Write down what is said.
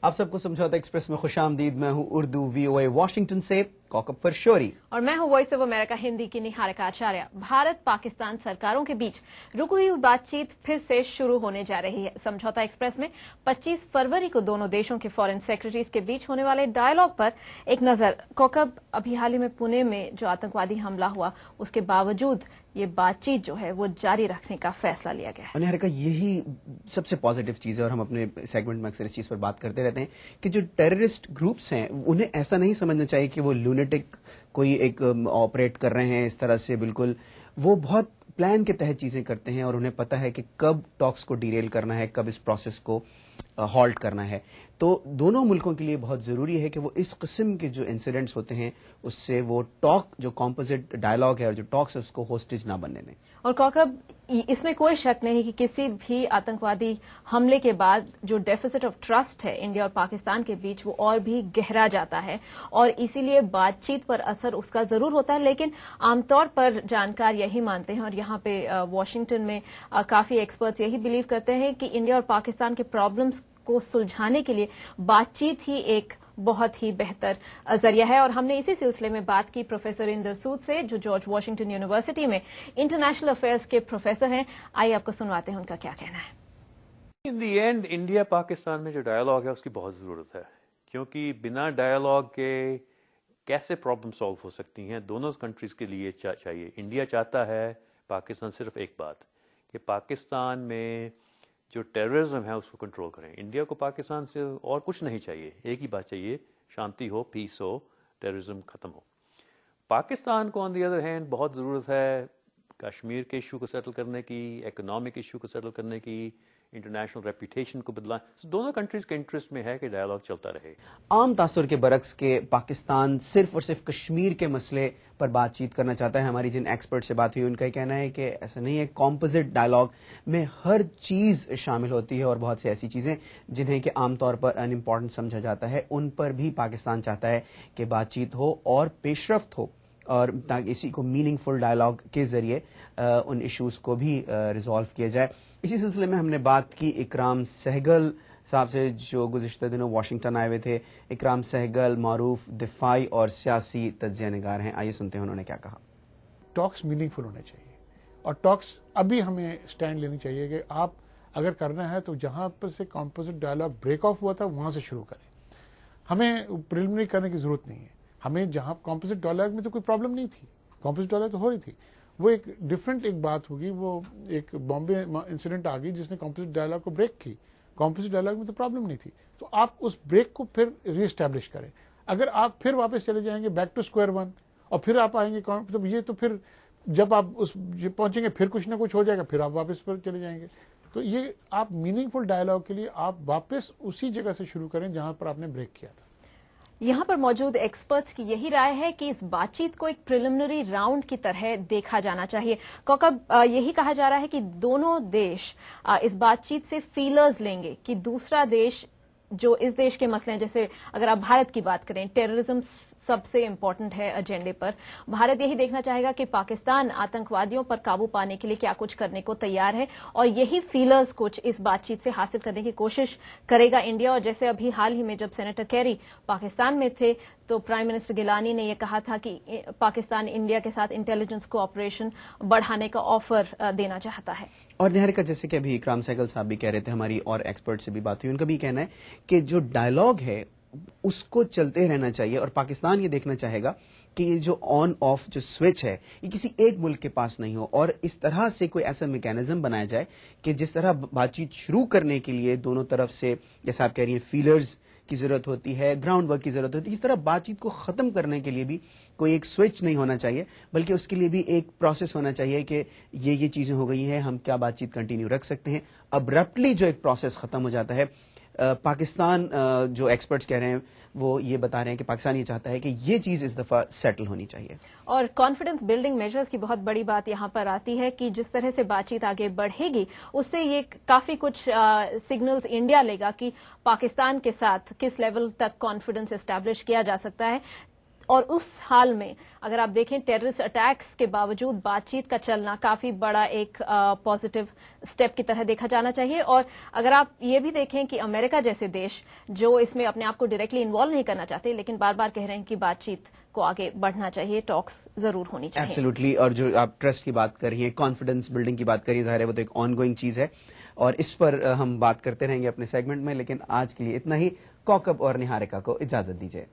آپ سب کو سمجھوتا ایکسپریس میں خوش آمدید. میں ہوں اردو VOA واشنگٹن سے کوکب فرشوری اور میں ہوں وائس آف امریکہ ہندی کی نہارکا آچاریہ. بھارت پاکستان سرکاروں کے بیچ رکی ہوئی بات چیت پھر سے شروع ہونے جا رہی ہے. سمجھوتا ایکسپریس میں 25 فروری کو دونوں دیشوں کے فارن سیکرٹریز کے بیچ ہونے والے ڈائیلاگ پر ایک نظر. کوکب، ابھی حال ہی میں پونے میں جو آتنکوادی حملہ ہوا اس کے باوجود یہ بات چیت جو ہے وہ جاری رکھنے کا فیصلہ لیا گیا ہے. نہارکا، یہی سب سے پازیٹیو چیز ہے اور ہم اپنے سیگمنٹ میں اکثر اس چیز پر بات کرتے رہتے ہیں کہ جو ٹیررسٹ گروپس ہیں انہیں ایسا نہیں سمجھنا چاہیے کہ وہ لونیٹک کوئی ایک آپریٹ کر رہے ہیں اس طرح سے. بالکل وہ بہت پلان کے تحت چیزیں کرتے ہیں اور انہیں پتا ہے کہ کب ٹاکس کو ڈیریل کرنا ہے، کب اس پروسیس کو ہالٹ کرنا ہے. تو دونوں ملکوں کے لیے بہت ضروری ہے کہ وہ اس قسم کے جو انسیڈنٹس ہوتے ہیں اس سے وہ ٹاک جو کمپوزٹ ڈائیلاگ ہے اور جو ٹاکس ہے اس کو ہوسٹیج نہ بننے دیں. اور کوکب، اس میں کوئی شک نہیں کہ کسی بھی آتنکوادی حملے کے بعد جو ڈیفیسٹ آف ٹرسٹ ہے انڈیا اور پاکستان کے بیچ وہ اور بھی گہرا جاتا ہے اور اسی لیے بات چیت پر اثر اس کا ضرور ہوتا ہے. لیکن عام طور پر جانکار یہی مانتے ہیں اور یہاں پہ واشنگٹن میں کافی ایکسپرٹس یہی بلیو کرتے ہیں کہ انڈیا اور پاکستان کے پرابلمس کو سلجھانے کے لیے بات چیت ہی ایک بہت ہی بہتر ذریعہ ہے. اور ہم نے اسی سلسلے میں بات کی پروفیسر اندر سود سے جو جارج واشنگٹن یونیورسٹی میں انٹرنیشنل افیئرز کے پروفیسر ہیں. آئیے آپ کو سنواتے ہیں ان کا کیا کہنا ہے. ان دی اینڈ انڈیا پاکستان میں جو ڈائیلاگ ہے اس کی بہت ضرورت ہے، کیونکہ بنا ڈائیلاگ کے کیسے پرابلم سالو ہو سکتی ہیں دونوں کنٹریز کے لیے چاہیے. انڈیا چاہتا ہے پاکستان صرف ایک بات کہ پاکستان میں جو ٹیررزم ہے اس کو کنٹرول کریں. انڈیا کو پاکستان سے اور کچھ نہیں چاہیے، ایک ہی بات چاہیے، شانتی ہو، پیس ہو، ٹیررزم ختم ہو. پاکستان کو آن دی ادر ہینڈ بہت ضرورت ہے کشمیر کے ایشو کو سیٹل کرنے کی، اکنامک ایشو کو سیٹل کرنے کی، انٹرنیشنل ریپوٹیشن کو بدلنا. دونوں کنٹریز کے انٹرسٹ میں ہے کہ ڈائیلاگ چلتا رہے. عام تاثر کے برعکس کہ پاکستان صرف اور صرف کشمیر کے مسئلے پر بات چیت کرنا چاہتا ہے. ہماری جن ایکسپرٹ سے بات ہوئی ان کا یہ کہنا ہے کہ ایسا نہیں ہے. کمپوزٹ ڈائیلاگ میں ہر چیز شامل ہوتی ہے اور بہت سی ایسی چیزیں جنہیں کہ عام طور پر ان امپورٹنٹ سمجھا جاتا ہے ان پر بھی پاکستان چاہتا ہے کہ بات چیت ہو اور پیش رفت ہو، اور تاکہ اسی کو میننگ فل ڈائیلاگ کے ذریعے ان ایشوز کو بھی ریزالو کیا جائے. اسی سلسلے میں ہم نے بات کی اکرام سہگل صاحب سے جو گزشتہ دنوں واشنگٹن آئے ہوئے تھے. اکرام سہگل معروف دفاعی اور سیاسی تجزیہ نگار ہیں. آئیے سنتے ہیں انہوں نے کیا کہا. ٹاکس میننگ فل ہونے چاہیے اور ٹاکس ابھی ہمیں اسٹینڈ لینی چاہیے کہ آپ اگر کرنا ہے تو جہاں پر سے کمپوزٹ ڈائیلاگ بریک آف ہوا تھا وہاں سے شروع کریں. ہمیں پریلیمنری کرنے کی ضرورت نہیں ہے. ہمیں جہاں کمپوزٹ ڈائیلاگ میں تو کوئی پرابلم نہیں تھی، کمپوزٹ ڈائیلاگ تو ہو رہی تھی، وہ ایک ڈفرینٹ ایک بات ہوگی. وہ ایک بامبے انسیڈنٹ آ گئی جس نے کمپوزٹ ڈائیلاگ کو بریک کی. کمپوزٹ ڈائیلاگ میں تو پرابلم نہیں تھی، تو آپ اس بریک کو پھر ری اسٹیبلش کریں. اگر آپ پھر واپس چلے جائیں گے بیک ٹو اسکوائر ون اور پھر آپ آئیں گے تو یہ تو پھر جب آپ اس پہنچیں گے پھر کچھ نہ کچھ ہو جائے گا، پھر آپ واپس پر چلے جائیں گے. تو یہ آپ میننگ فل ڈائیلاگ کے لیے آپ واپس اسی جگہ سے شروع کریں جہاں پر آپ نے بریک کیا تھا. یہاں پر موجود ایکسپرٹس کی یہی رائے ہے کہ اس بات چیت کو ایک پریلیمنری راؤنڈ کی طرح دیکھا جانا چاہیے. کوکب، یہی کہا جا رہا ہے کہ دونوں دیش اس بات چیت سے فیلرز لیں گے کہ دوسرا دیش جو اس دیش کے مسئلے ہیں، جیسے اگر آپ بھارت کی بات کریں، ٹیررزم سب سے امپورٹنٹ ہے ایجنڈے پر. بھارت یہی دیکھنا چاہے گا کہ پاکستان آتنکوادیوں پر قابو پانے کے لیے کیا کچھ کرنے کو تیار ہے اور یہی فیلرز کچھ اس بات چیت سے حاصل کرنے کی کوشش کرے گا انڈیا. اور جیسے ابھی حال ہی میں جب سینیٹر کیری پاکستان میں تھے تو پرائم منسٹر گیلانی نے یہ کہا تھا کہ پاکستان انڈیا کے ساتھ انٹیلیجنس کوآپریشن بڑھانے کا آفر دینا چاہتا ہے. اور نہارکا، جیسے کہ ابھی اکرام سہگل صاحب بھی کہہ رہے تھے، ہماری اور ایکسپرٹ سے بھی بات ہوئی، ان کا بھی کہنا ہے کہ جو ڈائیلاگ ہے اس کو چلتے رہنا چاہیے اور پاکستان یہ دیکھنا چاہے گا کہ یہ جو آن آف جو سوئچ ہے یہ کسی ایک ملک کے پاس نہیں ہو، اور اس طرح سے کوئی ایسا میکینزم بنایا جائے کہ جس طرح بات چیت شروع کرنے کے لیے دونوں طرف سے، جیسا آپ کہہ رہی ہیں، فیلرز کی ضرورت ہوتی ہے، گراؤنڈ ورک کی ضرورت ہوتی ہے، اس طرح بات چیت کو ختم کرنے کے لیے بھی کوئی ایک سوئچ نہیں ہونا چاہیے، بلکہ اس کے لیے بھی ایک پروسیس ہونا چاہیے کہ یہ چیزیں ہو گئی ہیں، ہم کیا بات چیت کنٹینیو رکھ سکتے ہیں. ابرپٹلی جو ایک پروسیس ختم ہو جاتا ہے. پاکستان جو ایکسپرٹس کہہ رہے ہیں وہ یہ بتا رہے ہیں کہ پاکستان یہ چاہتا ہے کہ یہ چیز اس دفعہ سیٹل ہونی چاہیے. اور کانفیڈنس بلڈنگ میجرز کی بہت بڑی بات یہاں پر آتی ہے کہ جس طرح سے بات چیت آگے بڑھے گی اس سے یہ کافی کچھ سگنلز انڈیا لے گا کہ پاکستان کے ساتھ کس لیول تک کانفیڈنس اسٹیبلش کیا جا سکتا ہے. اور اس حال میں اگر آپ دیکھیں ٹیررسٹ اٹیکس کے باوجود بات چیت کا چلنا کافی بڑا ایک پازیٹو اسٹیپ کی طرح دیکھا جانا چاہیے. اور اگر آپ یہ بھی دیکھیں کہ امریکہ جیسے دیش جو اس میں اپنے آپ کو ڈائریکٹلی انوالو نہیں کرنا چاہتے لیکن بار بار کہہ رہے ہیں کہ بات چیت کو آگے بڑھنا چاہیے, ٹاکس ضرور ہونی چاہیے. ایبسلیوٹلی. اور جو آپ ٹرسٹ کی بات کر رہی ہیں, کانفیڈنس بلڈنگ کی بات کر رہی ہیں, ظاہر ہے وہ تو ایک آن گوئنگ چیز ہے اور اس پر ہم بات کرتے رہیں گے اپنے سیگمنٹ میں, لیکن آج کے لیے اتنا ہی. کوکب اور نہارکا کو اجازت دیجیے.